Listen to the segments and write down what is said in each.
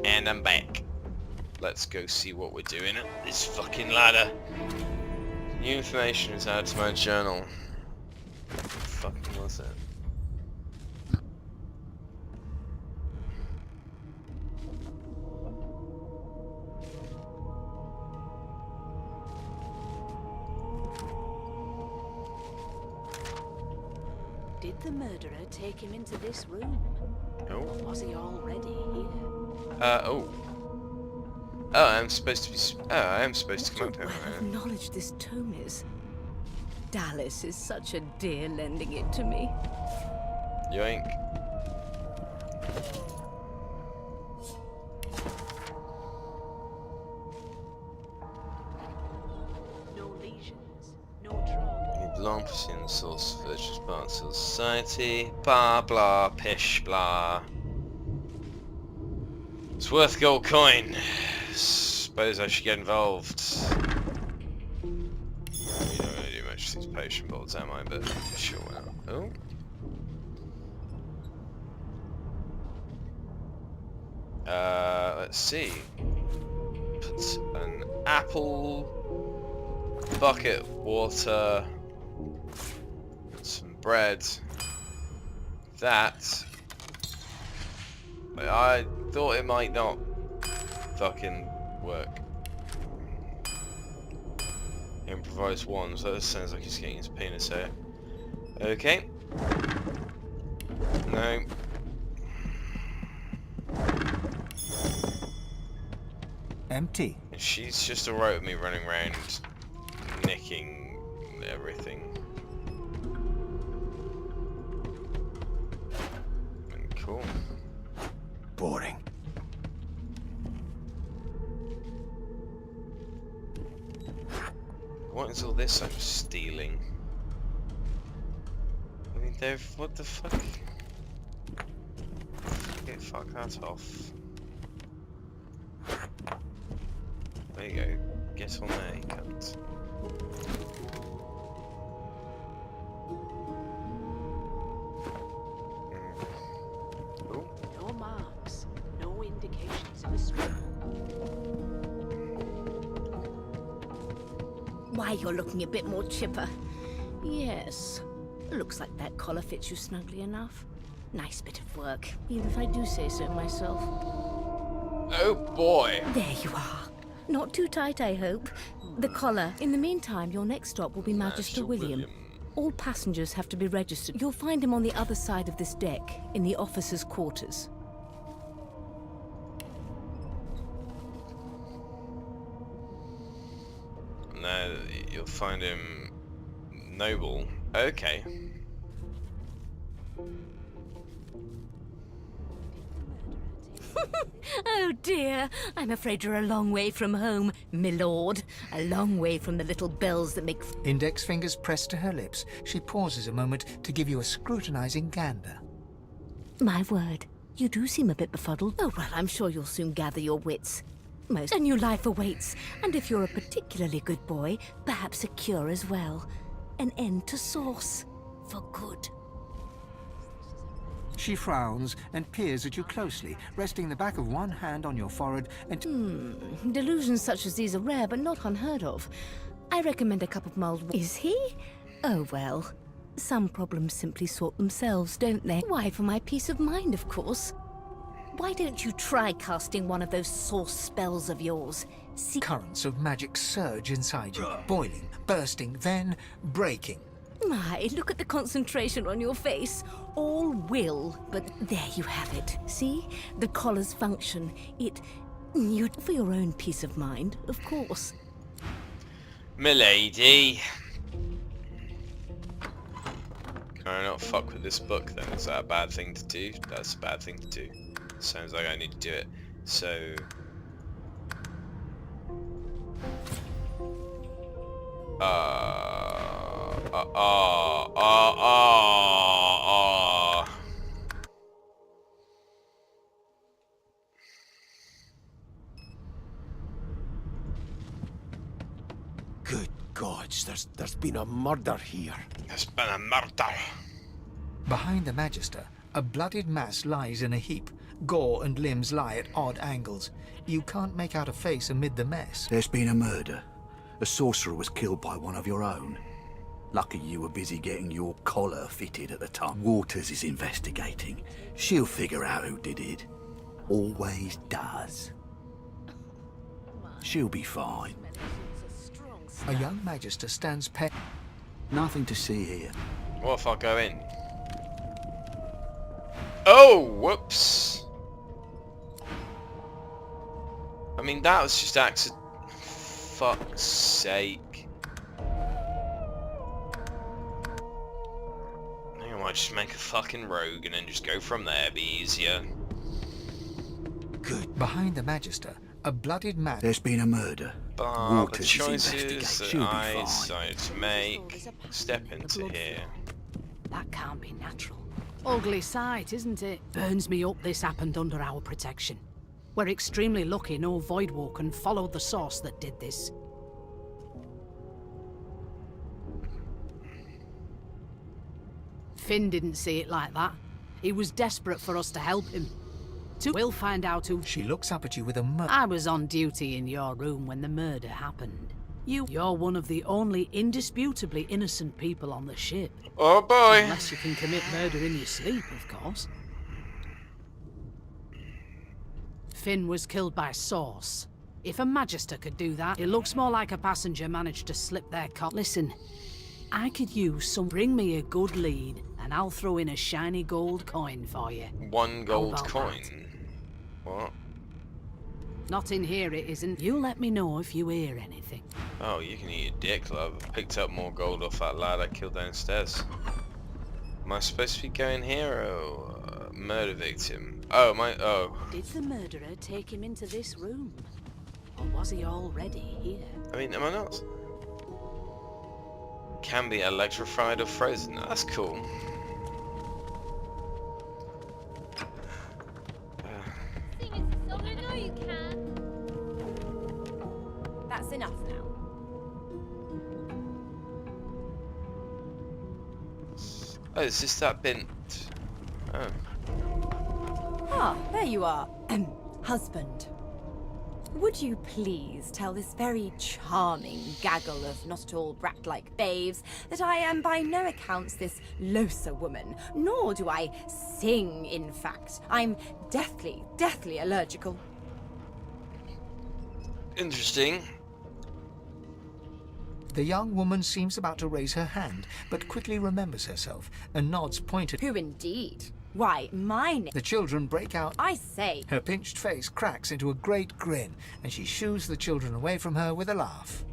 And I'm back. Let's go see what we're doing at this fucking ladder. New information is added to my journal. What the fucking was it? Did the murderer take him into this room? No. Or was he already here? Oh, I'm supposed to be. I am supposed to come up What a here. wealth of knowledge this tome is. Dallas is such a dear lending it to me. Yoink. No lesions, no trauma. You belong pursuing the source of virtuous parts of society. Blah blah pish blah. It's worth gold coin. Suppose I should get involved. You don't really do much with these potion bottles, am I? But sure, why not? Oh. Let's see. Put an apple, bucket, water, some bread. That. I thought it might not fucking work. Improvise one, so that sounds like he's getting his penis out. Okay. No. Empty. She's just alright with me running around nicking everything. Cool. Boring. What is all this I'm stealing? I mean, what the fuck? Okay, fuck that off. There you go. Get on there, you cunt. Oh. No marks, no indications of a struggle. Why, you're looking a bit more chipper. Yes. Looks like that collar fits you snugly enough. Nice bit of work, even if I do say so myself. Oh boy! There you are. Not too tight, I hope. The collar. In the meantime, your next stop will be Magister William. All passengers have to be registered. You'll find him on the other side of this deck, in the officers' quarters. No, you'll find him noble. Okay. Oh dear, I'm afraid you're a long way from home, milord. A long way from the little bells that make... Index fingers pressed to her lips. She pauses a moment to give you a scrutinizing gander. My word, you do seem a bit befuddled. Oh well, I'm sure you'll soon gather your wits. A new life awaits, and if you're a particularly good boy, perhaps a cure as well. An end to sauce. For good. She frowns and peers at you closely, resting the back of one hand on your forehead and... Delusions such as these are rare, but not unheard of. I recommend a cup of mulled... Is he? Oh well. Some problems simply sort themselves, don't they? Why, for my peace of mind, of course. Why don't you try casting one of those sauce spells of yours? See... Currents of magic surge inside you, boiling, bursting, then breaking. My, look at the concentration on your face. All will, but there you have it. See? The collar's function. You for your own peace of mind, of course. Milady. Can I not fuck with this book then? Is that a bad thing to do? That's a bad thing to do. Sounds like I need to do it. So... Good gods, there's been a murder here. There's been a murder. Behind the Magister, A bloodied mass lies in a heap. Gore and limbs lie at odd angles. You can't make out a face amid the mess. There's been a murder. A sorcerer was killed by one of your own. Lucky you were busy getting your collar fitted at the time. Waters is investigating. She'll figure out who did it. Always does. She'll be fine. A young magister stands Nothing to see here. What if I go in? Oh, whoops. I mean, that was just accident. Fuck's sake. I think I might just make a fucking rogue and then just go from there. Be easier. Good. Behind the magister, a bloodied man. There's been a murder. But the Waters is choices investigating. that She'll be I fine. decided to make. Step into here. That can't be natural. Ugly sight, isn't it? Burns me up this happened under our protection. We're extremely lucky no Voidwalker followed the source that did this. Finn didn't see it like that. He was desperate for us to help him. We'll find out who... She looks up at you with a I was on duty in your room when the murder happened. You're one of the only indisputably innocent people on the ship. Oh boy. Unless you can commit murder in your sleep, of course. Finn was killed by Source. If a Magister could do that, it looks more like a passenger managed to slip their car. Listen, I could use some... Bring me a good lead, and I'll throw in a shiny gold coin for you. One gold about coin. that? What? Not in here, it isn't. You let me know if you hear anything. Oh, you can eat a dick, love. I picked up more gold off that lad I killed downstairs. Am I supposed to be going here or murder victim? Oh, oh. Did the murderer take him into this room? Or was he already here? I mean, am I not? Can be electrified or frozen. That's cool. No, you can't. That's enough now. Oh, is this that bint? Oh. Ah, there you are. Husband. Would you please tell this very charming gaggle of not at all brat-like babes that I am by no accounts this Losa woman, nor do I sing, in fact. I'm deathly allergical. Interesting. The young woman seems about to raise her hand, but quickly remembers herself and nods pointed. Who indeed? Why, mine. The children break out. I say. Her pinched face cracks into a great grin, and she shoos the children away from her with a laugh.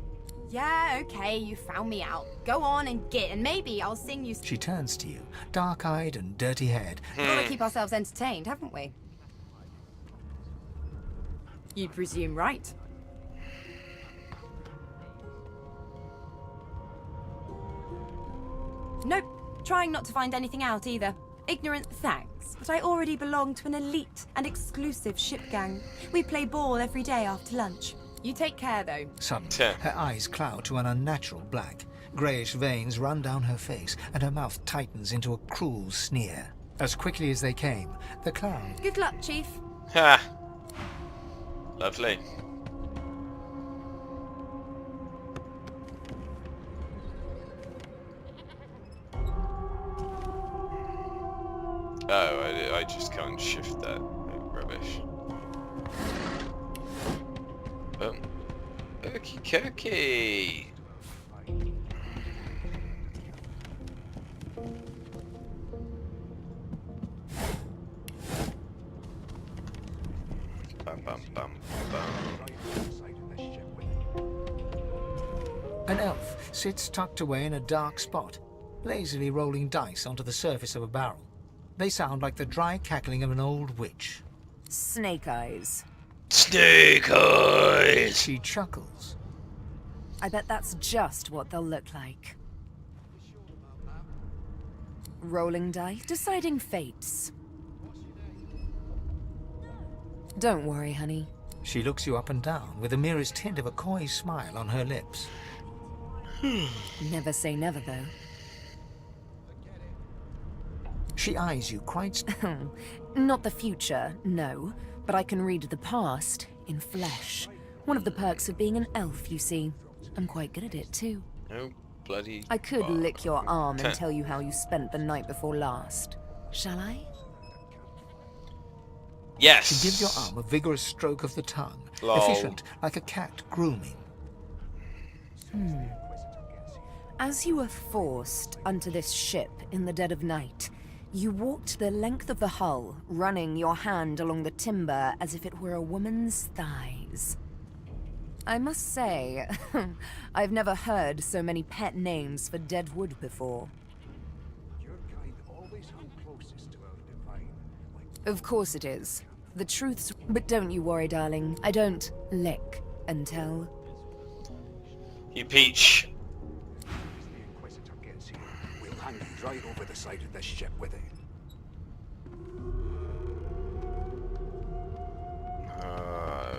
Yeah, okay, you found me out. Go on and get, and maybe I'll sing you. She turns to you, dark-eyed and dirty-haired. Gotta keep ourselves entertained, haven't we? You presume right. Nope, trying not to find anything out either. Ignorant thanks, but I already belong to an elite and exclusive ship gang. We play ball every day after lunch. You take care, though. Suddenly, her eyes cloud to an unnatural black. Greyish veins run down her face, and her mouth tightens into a cruel sneer. As quickly as they came, the cloud... Good luck, Chief. Ha! Lovely. Oh, I just can't shift that. Oh, rubbish. Oh. Okie dokie. Bum, bum, bum, bum. An elf sits tucked away in a dark spot, lazily rolling dice onto the surface of a barrel. They sound like the dry cackling of an old witch. Snake eyes. Snake eyes! She chuckles. I bet that's just what they'll look like. Rolling dice, deciding fates. Don't worry, honey. She looks you up and down with the merest hint of a coy smile on her lips. Never say never, though. She eyes you quite... Not the future, no. But I can read the past in flesh. One of the perks of being an elf, you see. I'm quite good at it, too. Oh, bloody... I could fuck. lick your arm and tell you how you spent the night before last. Shall I? Yes! She gives your arm a vigorous stroke of the tongue. Lol. Efficient, like a cat grooming. As you were forced onto this ship in the dead of night, you walked the length of the hull, running your hand along the timber as if it were a woman's thighs. I must say, I've never heard so many pet names for dead wood before. Of course it is. The truth's... But don't you worry, darling. I don't lick and tell. You peach. We'll hang you right over the side of this ship with it.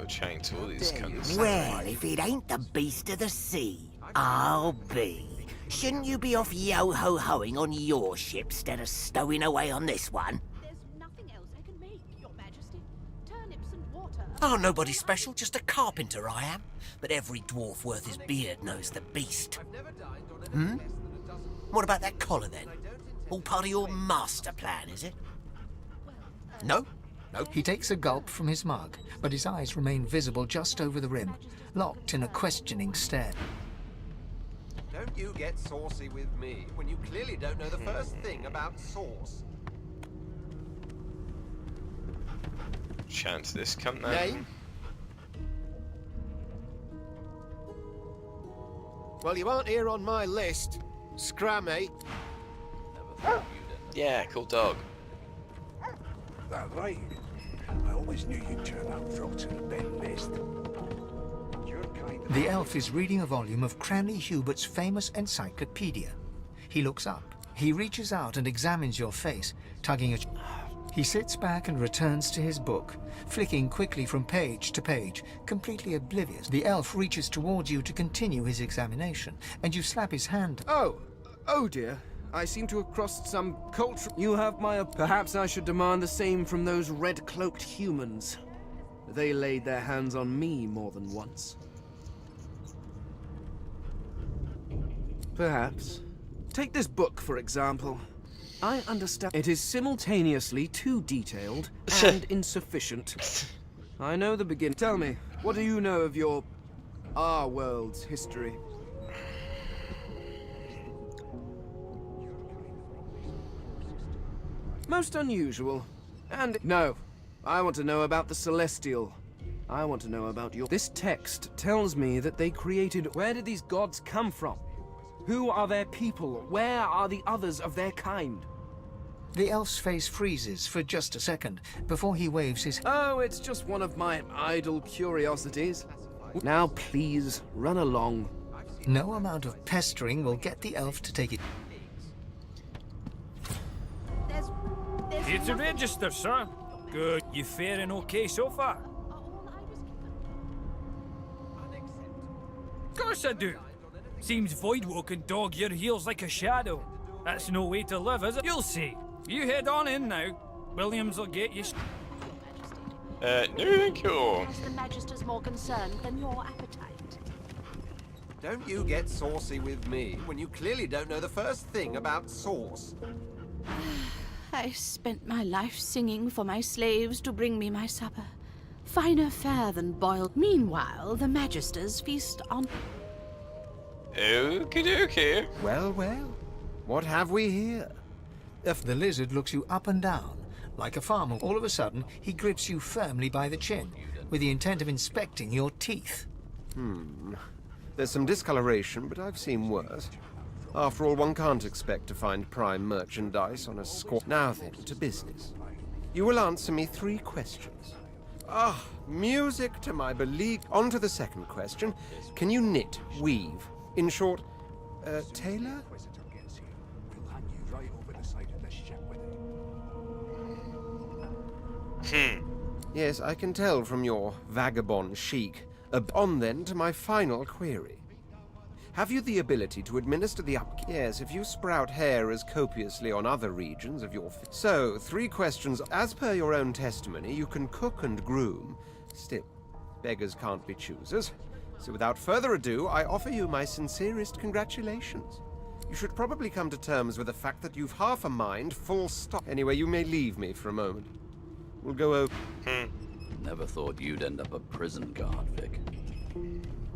Chatting to all these cunts. Well, if it ain't the beast of the sea, I'll be. Shouldn't you be off yo-ho-hoing on your ship instead of stowing away on this one? There's nothing else I can make, Your Majesty. Turnips and water. Oh, nobody special, just a carpenter I am. But every dwarf worth his beard knows the beast. What about that collar then? All part of your master plan, is it? No? No? He takes a gulp from his mug, but his eyes remain visible just over the rim, locked in a questioning stare. Don't you get saucy with me when you clearly don't know the first thing about sauce. Chatting to this cunt now. Name? Well, you aren't here on my list. Scrammy. Yeah, cool dog. That right? I always knew you'd turn out rotten at Ben list. You're kind of... The elf is reading a volume of Cranley Hubert's famous encyclopedia. He looks up. He reaches out and examines your face, tugging at... He sits back and returns to his book, flicking quickly from page to page, completely oblivious. The elf reaches towards you to continue his examination, and you slap his hand. Oh dear. I seem to have crossed some culture. You have my... Perhaps I should demand the same from those red-cloaked humans. They laid their hands on me more than once. Perhaps. Take this book, for example. I understand it is simultaneously too detailed and insufficient. I know the begin. Tell me, what do you know of our world's history? Most unusual. And no, I want to know about the Celestial. I want to know about your... This text tells me that they created... Where did these gods come from? Who are their people? Where are the others of their kind? The elf's face freezes for just a second before he waves his... Oh, it's just one of my idle curiosities. Now please, run along. No amount of pestering will get the elf to take it. There's Here to register, sir. Good. You faring okay so far? Of course I do. Seems Voidwalk can dog your heels like a shadow. That's no way to live, is it? You'll see. You head on in now. Williams will get you. No, thank you. the Magister's more concerned than your appetite. Don't you get saucy with me when you clearly don't know the first thing about sauce. I spent my life singing for my slaves to bring me my supper. Finer fare than boiled. Meanwhile, the Magisters feast on... Okie dokie. Well, well. What have we here? The lizard looks you up and down, like a farmer. All of a sudden, he grips you firmly by the chin, with the intent of inspecting your teeth. There's some discoloration, but I've seen worse. After all, one can't expect to find prime merchandise on a squat. Now then, to business. You will answer me 3 questions. Music to my belief. On to the second question. Can you knit, weave? In short, tailor? We'll hang you right over the side of this ship with it. Yes, I can tell from your vagabond chic. On then to my final query. Have you the ability to administer the upkeep? Yes, if you sprout hair as copiously on other regions of your So, 3 questions. As per your own testimony, you can cook and groom. Still, beggars can't be choosers. So without further ado, I offer you my sincerest congratulations. You should probably come to terms with the fact that you've half a mind, full stop. Anyway, you may leave me for a moment. We'll go over... Never thought you'd end up a prison guard, Vic.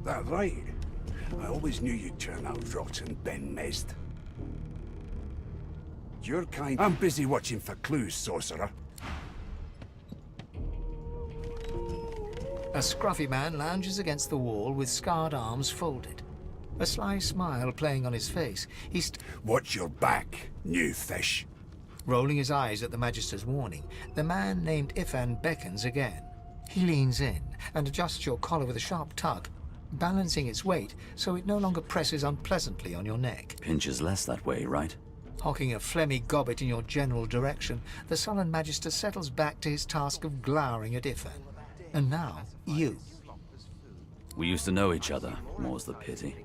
That right. I always knew you'd turn out rotten, Ben Mest. You're kind. I'm busy watching for clues, sorcerer. A scruffy man lounges against the wall with scarred arms folded. A sly smile playing on his face. Watch your back, new fish. Rolling his eyes at the Magister's warning, the man named Ifan beckons again. He leans in and adjusts your collar with a sharp tug, balancing its weight so it no longer presses unpleasantly on your neck. Pinches less that way, right? Hocking a phlegmy gobbet in your general direction, the sullen Magister settles back to his task of glowering at Ifan. And now, you. We used to know each other, more's the pity.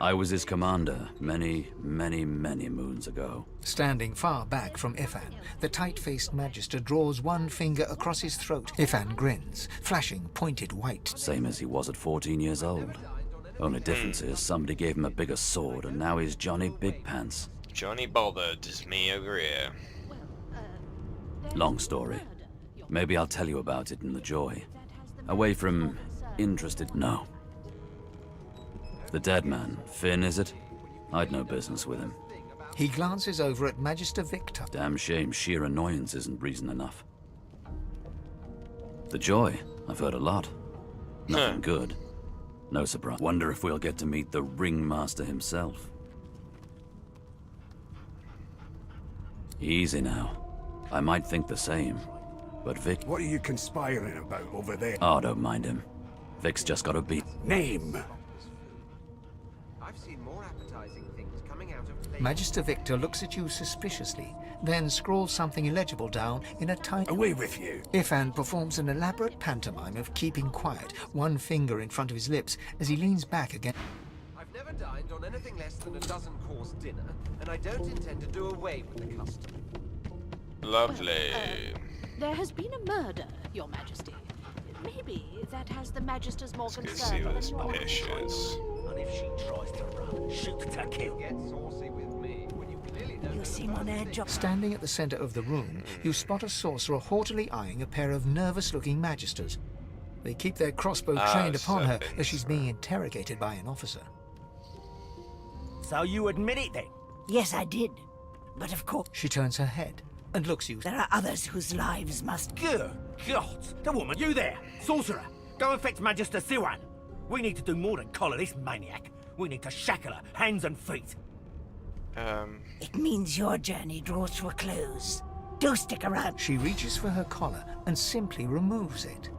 I was his commander many, many, many moons ago. Standing far back from Ifan, the tight-faced Magister draws one finger across his throat. Ifan grins, flashing pointed white. Same as he was at 14 years old. Only difference is somebody gave him a bigger sword and now he's Johnny Big Pants. Johnny Bothered is me over here. Long story. Maybe I'll tell you about it in the Joy. Away from interested... No. The dead man. Finn, is it? I'd no business with him. He glances over at Magister Victor. Damn shame sheer annoyance isn't reason enough. The Joy. I've heard a lot. Nothing good. No surprise. Wonder if we'll get to meet the Ringmaster himself. Easy now. I might think the same. But Vic... What are you conspiring about over there? Oh, don't mind him. Vic's just got a beat. Name! I've seen more appetizing things coming out of... Magister Victor looks at you suspiciously, then scrawls something illegible down in a tiny... Away with you! Ifan performs an elaborate pantomime of keeping quiet, one finger in front of his lips, as he leans back again. I've never dined on anything less than a dozen-course dinner, and I don't intend to do away with the custom. Lovely. There has been a murder, Your Majesty. Maybe that has the Magisters more Let's concerned. see what this pish is. And if she tries to run, shoot to kill. Get saucy with me when you clearly don't... You seem on edge. Standing at the center of the room, you spot a sorcerer haughtily eyeing a pair of nervous-looking Magisters. They keep their crossbow trained upon her as she's being interrogated by an officer. So you admit it then? Yes, I did. But of course... She turns her head and looks you. There are others whose lives must... Good God! The woman! You there! Sorcerer! Go and fetch Magister Siwan! We need to do more than collar this maniac. We need to shackle her, hands and feet. It means your journey draws to a close. Do stick around. She reaches for her collar and simply removes it.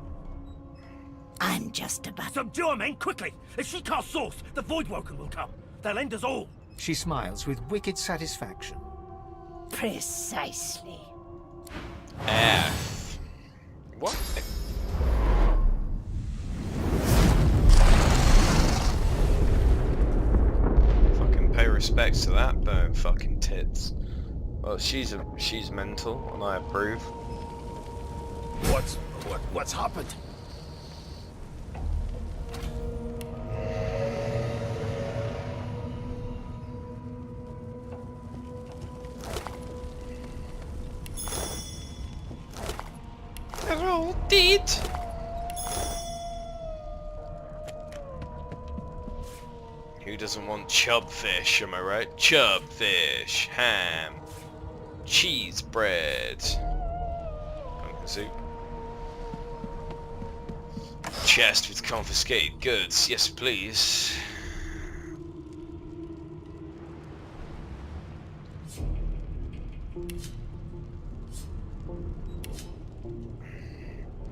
I'm just about... Subdue her, men, quickly! If she casts Source, the Voidwoken will come. They'll end us all. She smiles with wicked satisfaction. Precisely. F. What? Fucking pay respects to that burn fucking tits. Well, she's mental, and I approve. What's happened? They're all dead. Who doesn't want chub fish, am I right? Chub fish, ham, cheese bread, pumpkin soup. Chest with confiscated goods, yes please.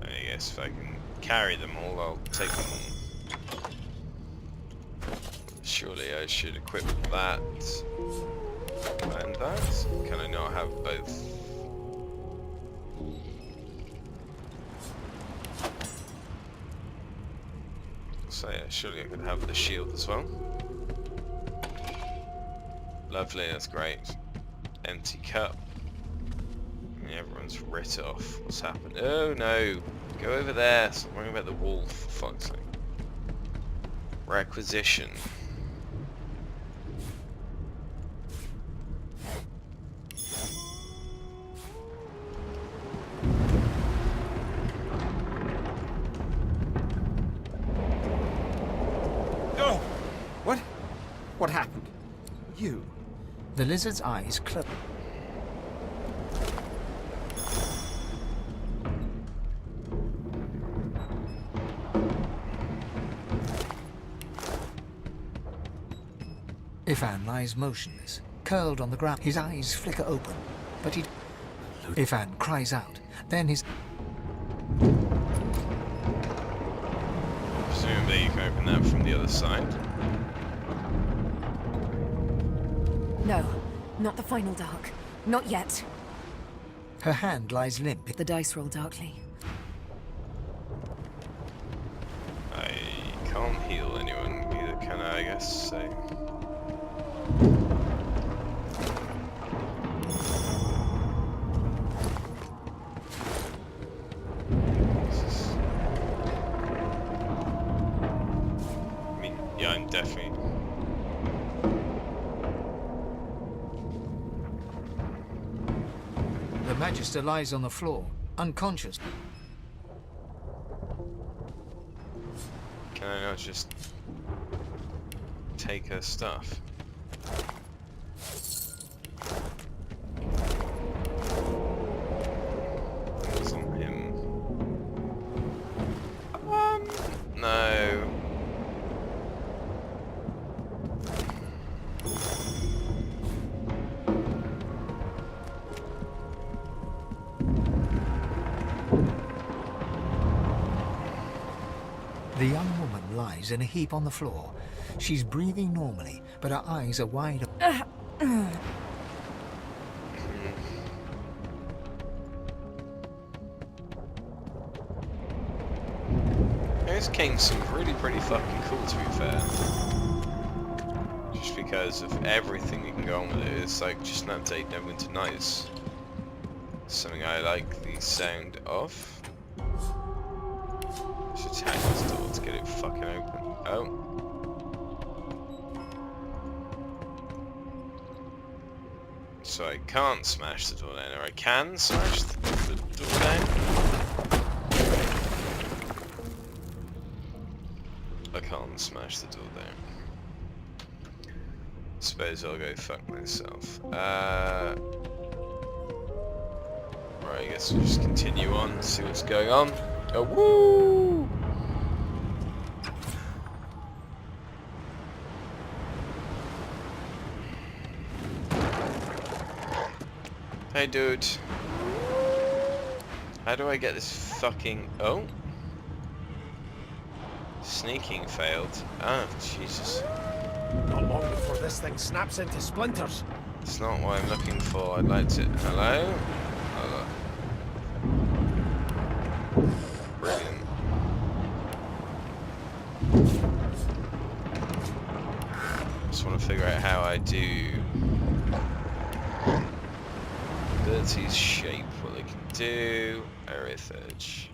I guess if I can carry them all, I'll take them all. Surely I should equip that and that. Can I not have both? So yeah, surely I could have the shield as well. Lovely, that's great. Empty cup. Yeah, everyone's writ off. What's happened? Oh no! Go over there. Stop worrying about the wolf, for fuck's sake. Requisition. Oh! What? What happened? You? The lizard's eyes close. Ifan lies motionless, curled on the ground. His eyes flicker open, but he... Ifan cries out. Then his... Presumably you can open that from the other side. No, not the final dark. Not yet. Her hand lies limp. The dice roll darkly. I can't heal anyone either, can I guess, so... Yeah, I'm definitely... The Magister lies on the floor, unconscious. Can I not just take her stuff? It's on him. No. The young woman lies in a heap on the floor. She's breathing normally, but her eyes are wide open. This game seems really pretty fucking cool, to be fair. Just because of everything you can go on with it. It's like just an update Neverwinter Nights. Something I like the sound of. Just attack this door to get it fucking open. Oh. So I can't smash the door down, or I can smash the door down. I can't smash the door down. Suppose I'll go fuck myself. Right, I guess we'll just continue on, see what's going on. Oh, woo! Hey, dude. How do I get this fucking... Oh? Sneaking failed. Ah, Jesus. Not long before this thing snaps into splinters. It's not what I'm looking for. I'd like to... Hello? Hello. Brilliant. Just want to figure out how I do... Abilities, shape, what they can do... Aerith Edge.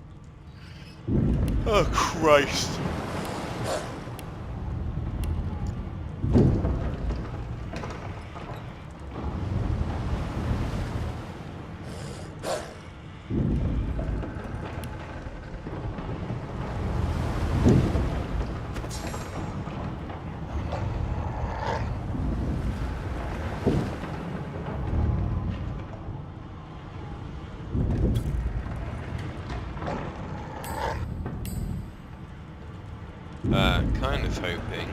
Oh, Christ! Kind of hoping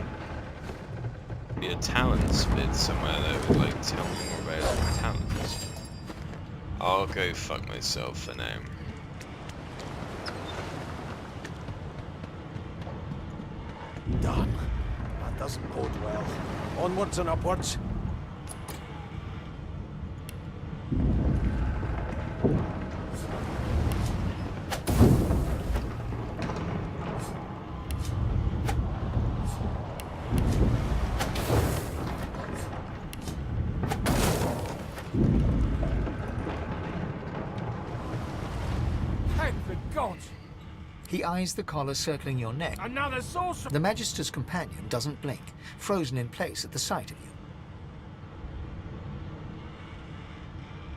be a talents bit somewhere that would like tell me more about my talents. I'll go fuck myself for now. Done. That doesn't bode well. Onwards and upwards. Thank the gods! He eyes the collar circling your neck. Another sorcerer! The Magister's companion doesn't blink, frozen in place at the sight of you.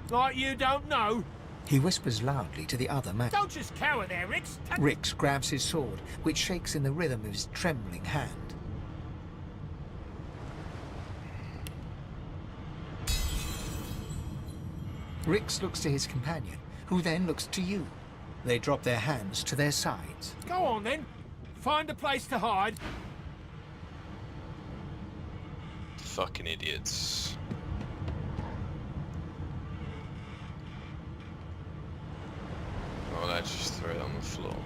Like you don't know? He whispers loudly to the other man. Don't just cower there, Rix! Rix grabs his sword, which shakes in the rhythm of his trembling hand. Rix looks to his companion, who then looks to you. They drop their hands to their sides. Go on then. Find a place to hide. Fucking idiots. Oh, let's just throw it on the floor.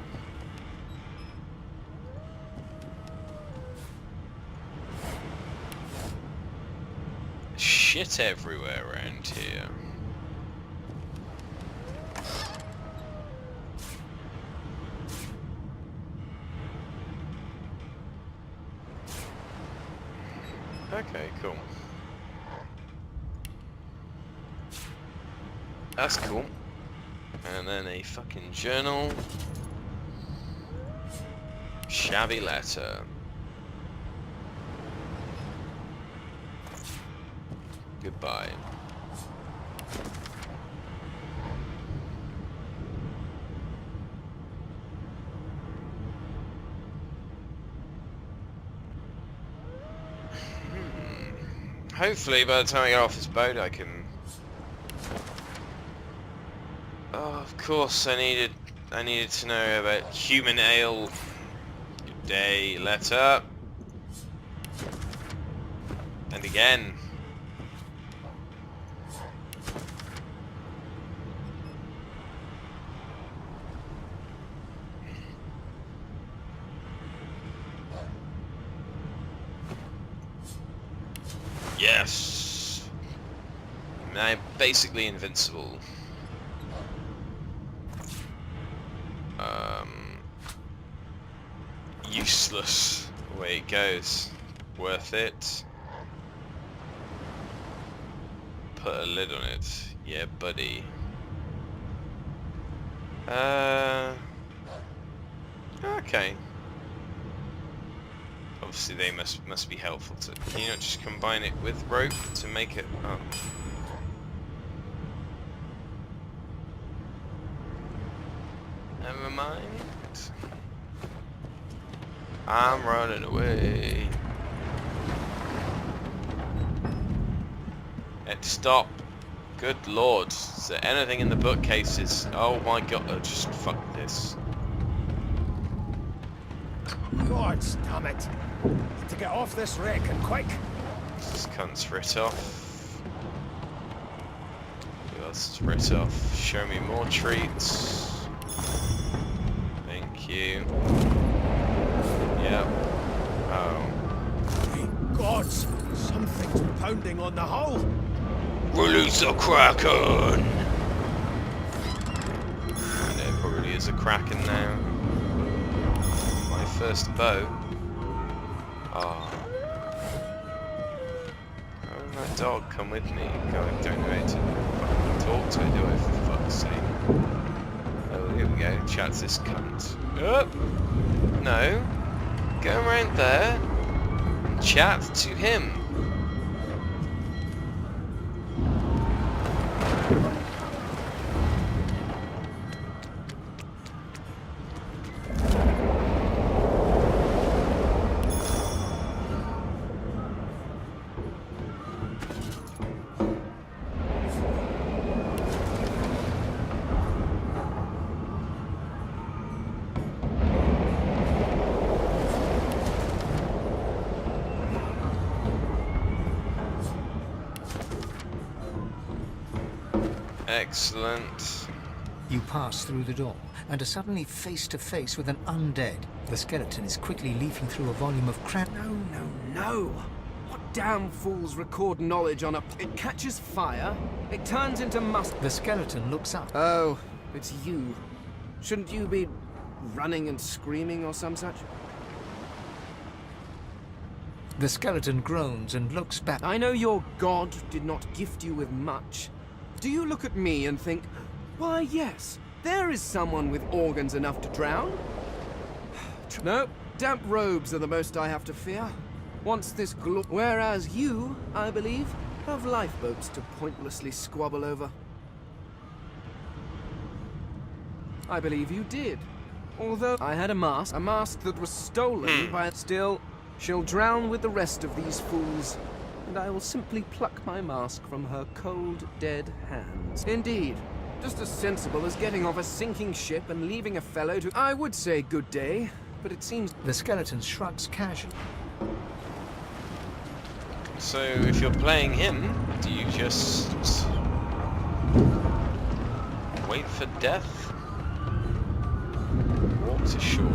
Shit everywhere around here. Okay, cool. That's cool. And then a fucking journal. Shabby letter. Goodbye. Hopefully by the time I get off this boat I can... Oh, of course I needed to know about human ale. Good day, letter. And again. Yes! I'm basically invincible. Useless. Away it goes. Worth it. Put a lid on it. Yeah, buddy. Okay. Obviously they must be helpful to... Can you not just combine it with rope to make it... Oh. Never mind. I'm running away. Stop. Good lord. Is there anything in the bookcases? Oh my god. Oh, just fuck this. God damn it. Need to get off this wreck and quick. This cunt's writ off. Who else is writ off? Show me more treats. Thank you. Yep. Oh. Great gods! Something's pounding on the hull! Release the Kraken! There probably is a Kraken now. My first boat. Oh. Oh, that dog, come with me. God, I don't know how to talk to it, do I, for fuck's sake? Oh, here we go. Chat's this cunt. Oh! No. Go around there and chat to him. Excellent. You pass through the door and are suddenly face to face with an undead. The skeleton is quickly leafing through a volume of No. What damn fools record knowledge on a... It catches fire, it turns into must... The skeleton looks up. Oh, it's you. Shouldn't you be running and screaming or some such? The skeleton groans and looks back. I know your god did not gift you with much. Do you look at me and think, why yes, There is someone with organs enough to drown. No, damp robes are the most I have to fear. Once this whereas you, I believe, have lifeboats to pointlessly squabble over. I believe you did. Although I had a mask that was stolen by... Still, she'll drown with the rest of these fools, and I will simply pluck my mask from her cold, dead hands. Indeed, just as sensible as getting off a sinking ship and leaving a fellow to... I would say good day, but it seems... The skeleton shrugs casually. So, if you're playing him, do you just wait for death? Walk to shore.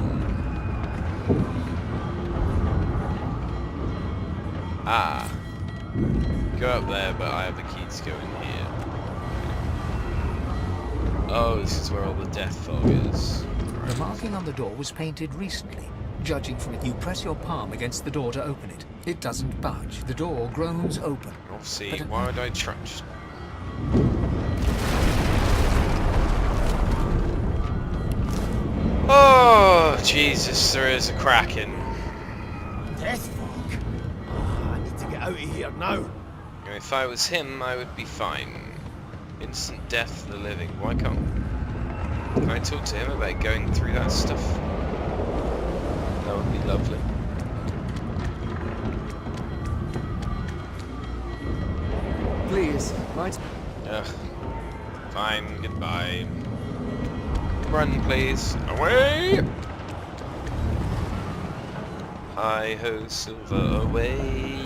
Ah. Go up there, but I have the key to go in here. Oh, this is where all the death fog is. The marking on the door was painted recently. Judging from it, you press your palm against the door to open it. It doesn't budge. The door groans open. We'll see. Why would I trust? Oh, Jesus, there is a kraken. Death fog? Oh, I need to get out of here now. If I was him, I would be fine. Instant death for the living. Why can't... Can I talk to him about going through that stuff? That would be lovely. Please, might... Ugh. Fine, goodbye. Run, please. Away! Hi-ho, silver, away.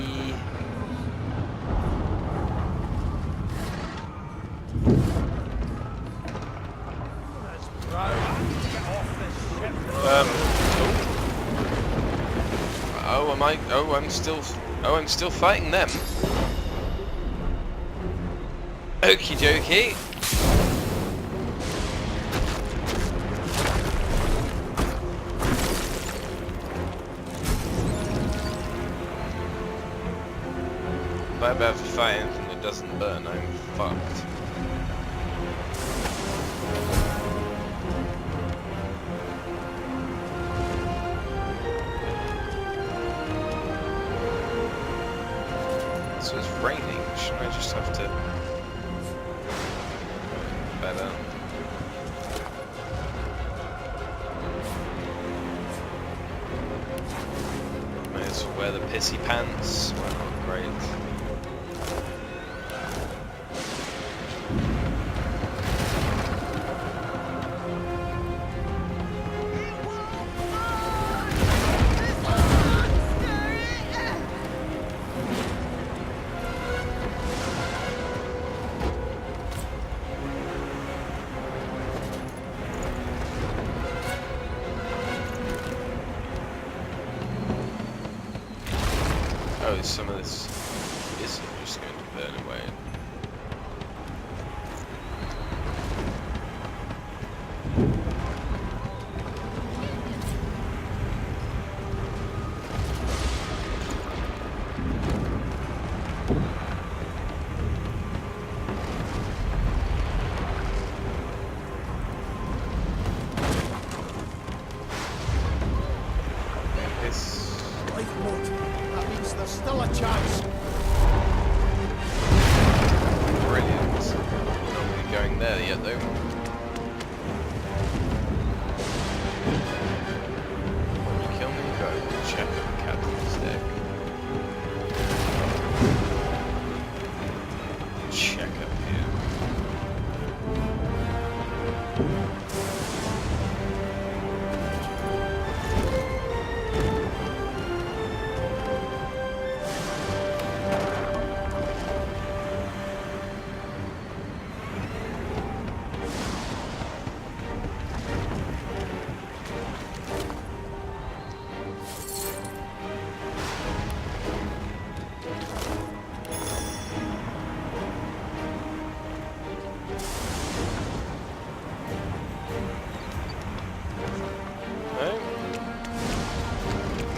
Oh, am I? Oh, I'm still fighting them. Okie dokie. If I have to fight anything that doesn't burn, I'm fucked. So it's raining, shouldn't I just have to... better. May as well wear the pissy pants. Why not? Great. Oh, some of this isn't just going to burn away. There's still a chance. Brilliant. Not going to be going there yet, though. Will you kill me? Go check the captain's deck. Check up here.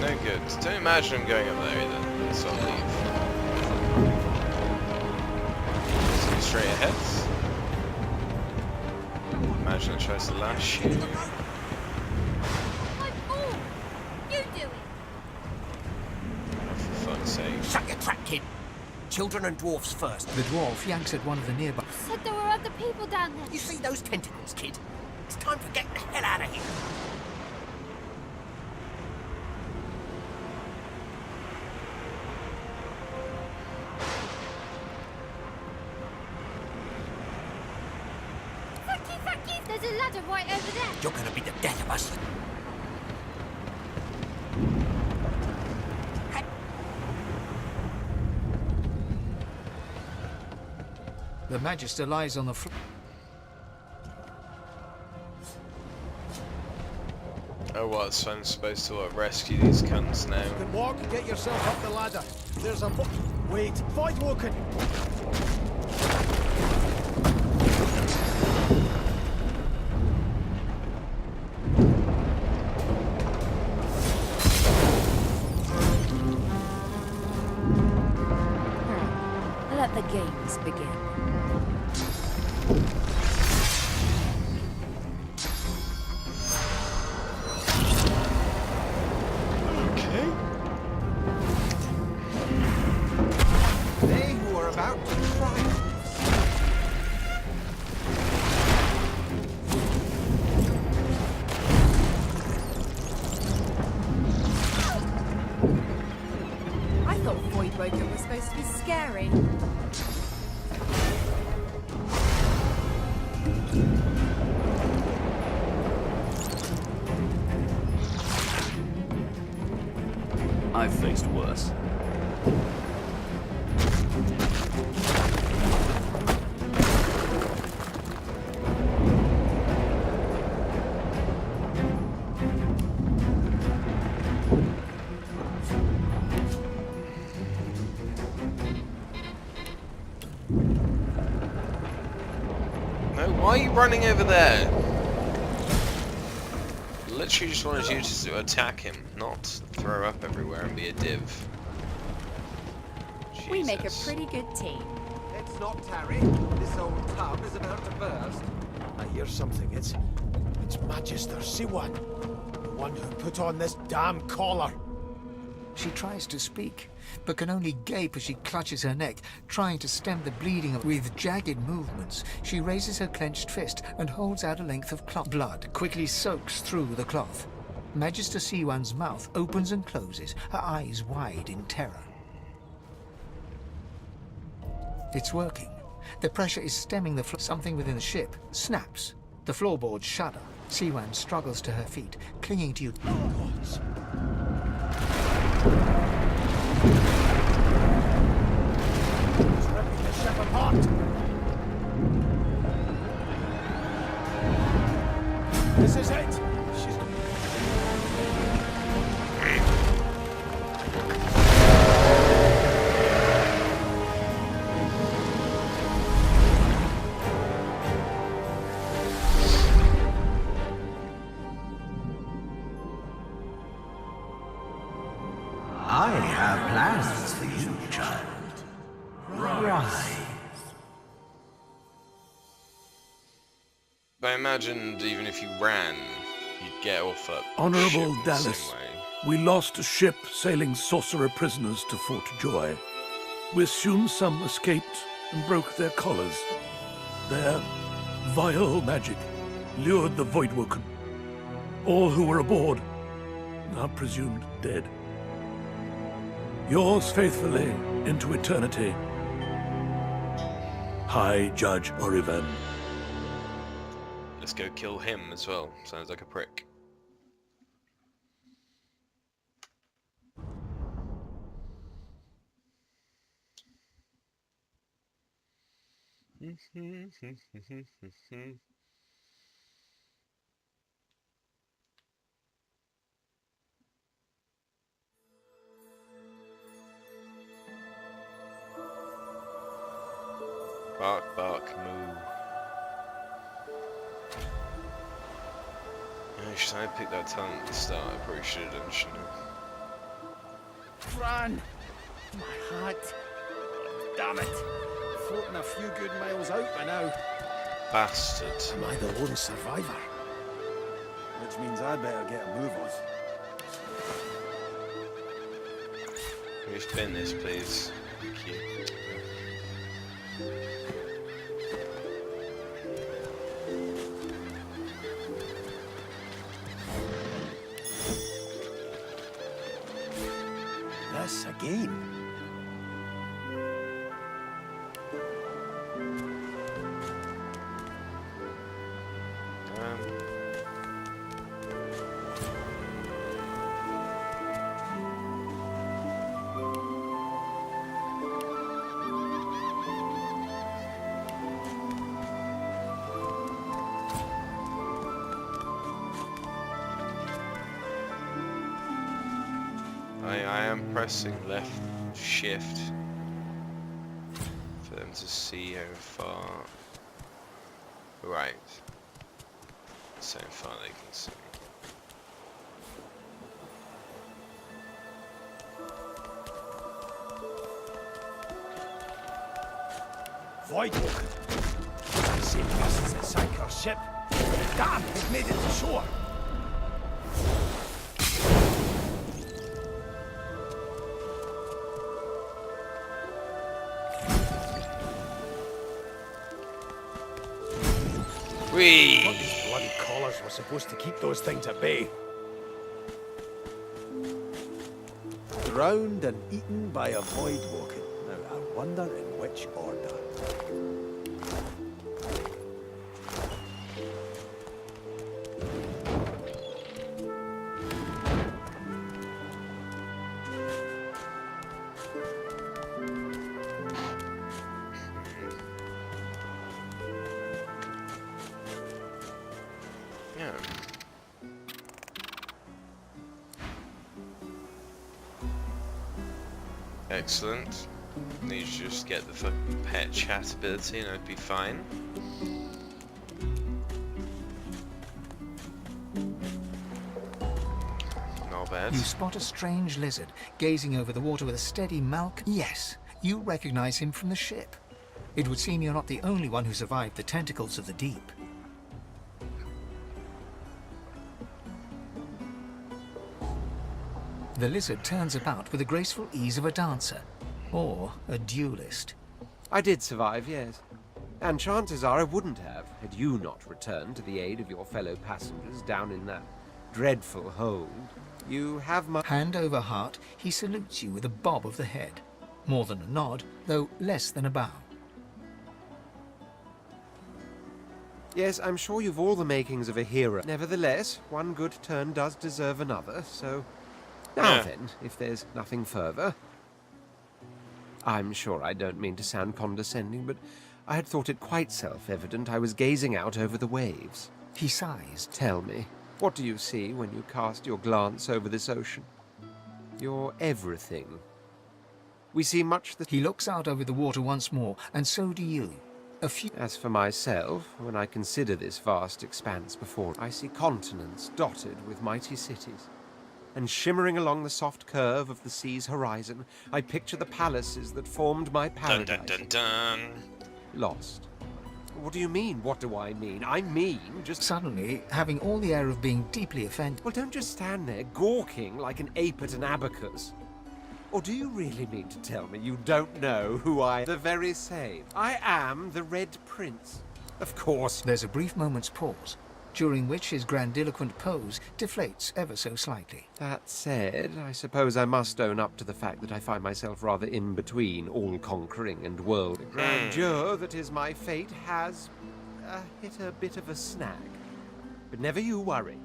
No good. Don't imagine him going up there either, so I'll leave. Just go straight ahead. Imagine it tries to lash you. My ball! You do it! Oh, for fuck's sake. Shut your trap, kid. Children and dwarfs first. The dwarf yanks at one of the nearby. Said there were other people down there. You see those tentacles, kid? It's time for getting the hell out of here. Fuck you! There's a ladder right over there. You're gonna be the death of us. The Magister lies on the floor. Oh, what? So I'm supposed to rescue these cunts now? You can walk and get yourself up the ladder. There's a wait, Voidwoken! Let the games begin. Okay. They who are about to triumph. I thought Voidwoken was supposed to be scary. I've faced worse. No, why are you running over there? Literally just wanted you to attack him, not throw up everywhere and be a div. We make a Jesus. pretty good team. Let's not tarry. This old tub is about to burst. I hear something. It's Magister Siwan, the one who put on this damn collar. She tries to speak, but can only gape as she clutches her neck, trying to stem the bleeding. With jagged movements, she raises her clenched fist and holds out a length of cloth. Blood quickly soaks through the cloth. Magister Siwan's mouth opens and closes, her eyes wide in terror. It's working. The pressure is stemming the floor. Something within the ship snaps. The floorboards shudder. Siwan struggles to her feet, clinging to you. It's ripping the ship apart. This is it. She's... I have plans for you, child. Rise. But I imagined even if you ran, you'd get off at Honorable ship the same Dallas, way. we lost a ship sailing sorcerer prisoners to Fort Joy. We assume some escaped and broke their collars. Their vile magic lured the Voidwoken. All who were aboard are presumed dead. Yours faithfully into eternity, High Judge Oriven. Let's go kill him as well. Sounds like a prick. Bark, bark, moo. I picked that talent at the start. I probably should have done, shouldn't I? Run! My heart. Damn it. Floating a few good miles out by now. bastard. Am I the lone survivor? Which means I better get a move on. Can we spin this, please? Thank you. This again. I am pressing left shift for them to see how far. Right. So far they can see. Voidwalker. Same persons that sank our ship. Damn, we've made it to shore. Whee! Thought these bloody collars were supposed to keep those things at bay. Drowned and eaten by a voidwalker. Now, I wonder in which order. Excellent. Need to just get the fucking pet chat ability and I'd be fine. Not bad. You spot a strange lizard gazing over the water with a steady Yes, you recognize him from the ship. It would seem you're not the only one who survived the tentacles of the deep. The lizard turns about with the graceful ease of a dancer, or a duelist. I did survive, yes. And chances are I wouldn't have, had you not returned to the aid of your fellow passengers down in that dreadful hold. You have my... Hand over heart, he salutes you with a bob of the head. More than a nod, though less than a bow. Yes, I'm sure you've all the makings of a hero. Nevertheless, one good turn does deserve another, so... Now then, if there's nothing further... I'm sure I don't mean to sound condescending, but I had thought it quite self-evident I was gazing out over the waves. He sighs. Tell me, what do you see when you cast your glance over this ocean? You're everything. We see much that... He looks out over the water once more, and so do you. As for myself, when I consider this vast expanse before, I see continents dotted with mighty cities. And shimmering along the soft curve of the sea's horizon, I picture the palaces that formed my paradise. Dun, dun, dun, dun. Lost. What do you mean? What do I mean? I mean just... Suddenly, having all the air of being deeply offended... Well, don't just stand there gawking like an ape at an abacus. Or do you really mean to tell me you don't know who I... The very same. I am the Red Prince. Of course. There's a brief moment's pause, during which his grandiloquent pose deflates ever so slightly. That said, I suppose I must own up to the fact that I find myself rather in between all-conquering and world. The grandeur that is my fate has hit a bit of a snag. But never you worry.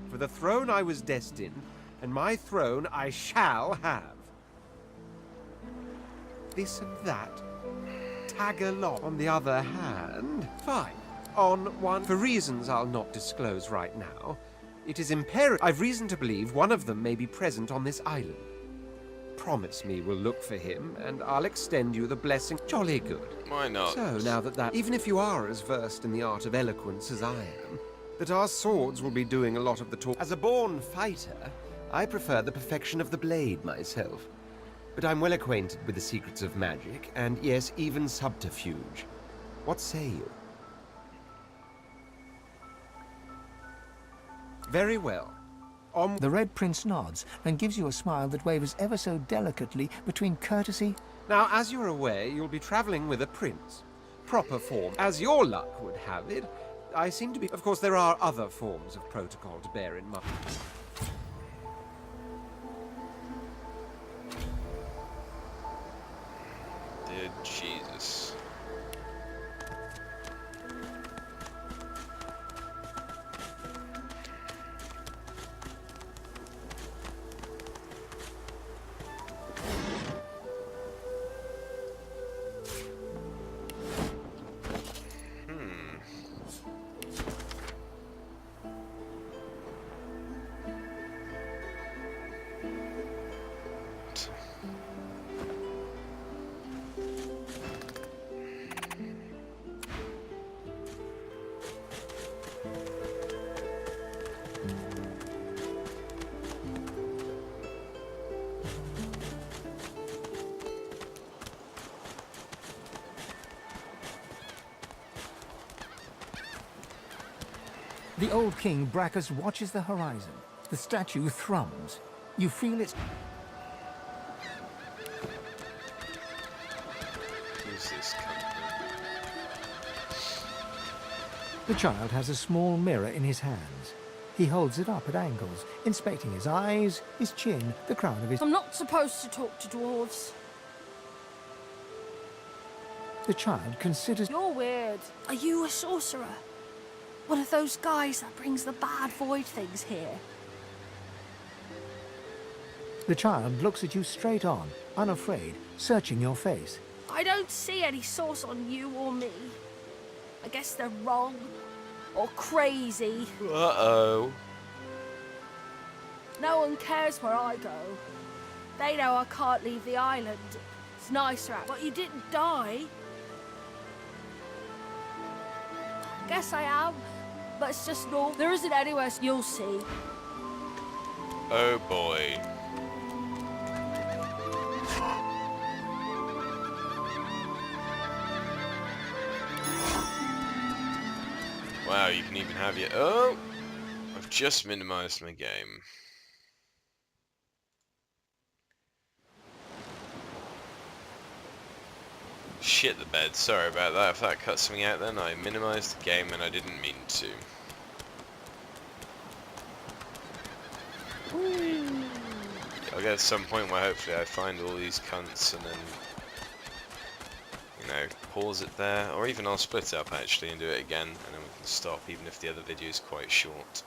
For the throne I was destined, and my throne I shall have. This and that. Tag along. On the other hand, fine. On one, for reasons I'll not disclose right now, it is imperative. I've reason to believe one of them may be present on this island. Promise me we'll look for him, and I'll extend you the blessing. Jolly good. Why not? So, now that even if you are as versed in the art of eloquence as I am, that our swords will be doing a lot of the talk. As a born fighter, I prefer the perfection of the blade myself. But I'm well acquainted with the secrets of magic, and yes, even subterfuge. What say you? Very well. The Red Prince nods and gives you a smile that wavers ever so delicately between courtesy. Now, as you're aware, you'll be travelling with a prince. Proper form. As your luck would have it, I seem to be... Of course, there are other forms of protocol to bear in mind. Dear Jesus. The old king Bracchus watches the horizon. The statue thrums. You feel its... Who's this company? The child has a small mirror in his hands. He holds it up at angles, inspecting his eyes, his chin, the crown of his... I'm not supposed to talk to dwarves. The child considers... You're weird. Are you a sorcerer? One of those guys that brings the bad void things here? The child looks at you straight on, unafraid, searching your face. I don't see any source on you or me. I guess they're wrong. Or crazy. Uh-oh. No one cares where I go. They know I can't leave the island. It's nicer out. But you didn't die. Guess I am. But it's just normal. There isn't anywhere you'll see. Oh boy. Wow, you can even have your... Oh! I've just minimized my game. Shit the bed, sorry about that. If that cut something out then, I minimized the game and I didn't mean to. I'll get to some point where hopefully I find all these cunts and then, you know, pause it there. Or even I'll split it up actually and do it again and then we can stop even if the other video is quite short.